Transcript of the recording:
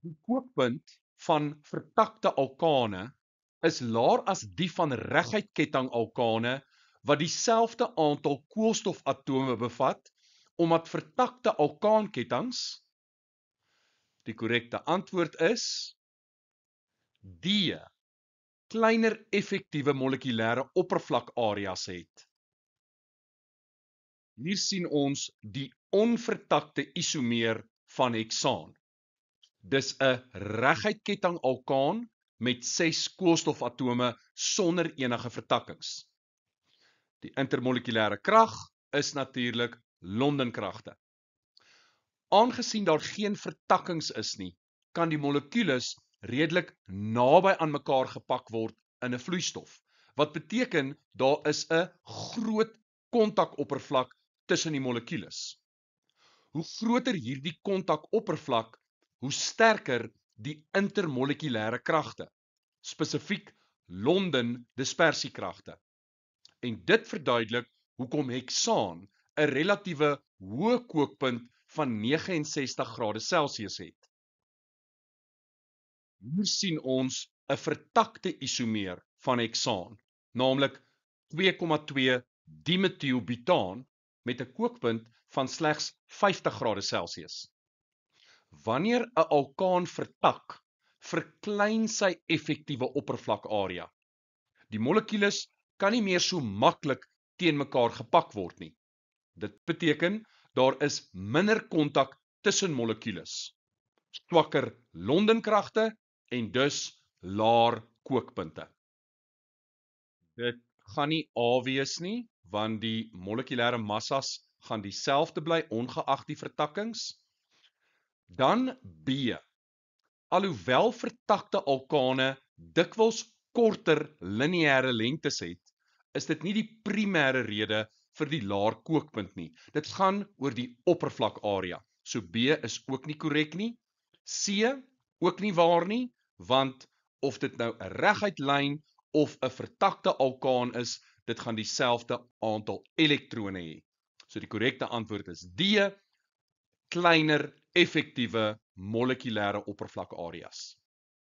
Die kookpunt van vertakte alkane is laer as die van reguit ketting alkane wat dieselfde aantal koolstofatome bevat, omdat vertakte alkaankettinge, die korrekte antwoord is D, kleiner effektiewe molekulêre oppervlakareas het. Hier sien ons die onvertakte isomeer van heksaan. Dis 'n reguit ketting alkaan met 6 koolstofatome sonder enige vertakkings. Die intermolekulêre krag is natuurlik Londenkragte. Aangesien daar geen vertakkings is nie, kan die molekules redelik naby aan mekaar gepak word in 'n vloeistof, wat beteken daar is 'n groot kontakoppervlak tussen die molekules. Hoe groter hierdie kontakoppervlak, hoe sterker die intermolekulêre kragte, spesifiek Londen dispersiekragte. En dit verduidelik hoekom heksaan 'n relatiewe hoë kookpunt van 69°C het. Hier sien ons 'n vertakte isomeer van heksaan, naamlik 2,2 dimetielbutaan met 'n kookpunt van slegs 50°C. Wanneer 'n alkaan vertak, verklein sy effektiewe oppervlakarea. Die molekules kan nie meer so maklik teen mekaar gepak word nie. Dit beteken daar is minder kontak tussen molekules, swakker Londenkragte en dus laer kookpunte. Dit gaan nie A wees nie, want die molekulêre massas gaan dieselfde bly ongeag die vertakkings. Dan B. Alhoewel vertakte alkane dikwels korter lineêre lengtes het, is dit nie die primêre rede vir die laer kookpunt nie. Dit gaan oor die oppervlakarea. So B is ook nie korrek nie. C ook nie waar nie, want of dit nou 'n reguit lyn of 'n vertakte alkaan is, dit gaan dieselfde aantal elektrone hê. So die korrekte antwoord is D, kleiner effektiewe molekulêre oppervlakareas.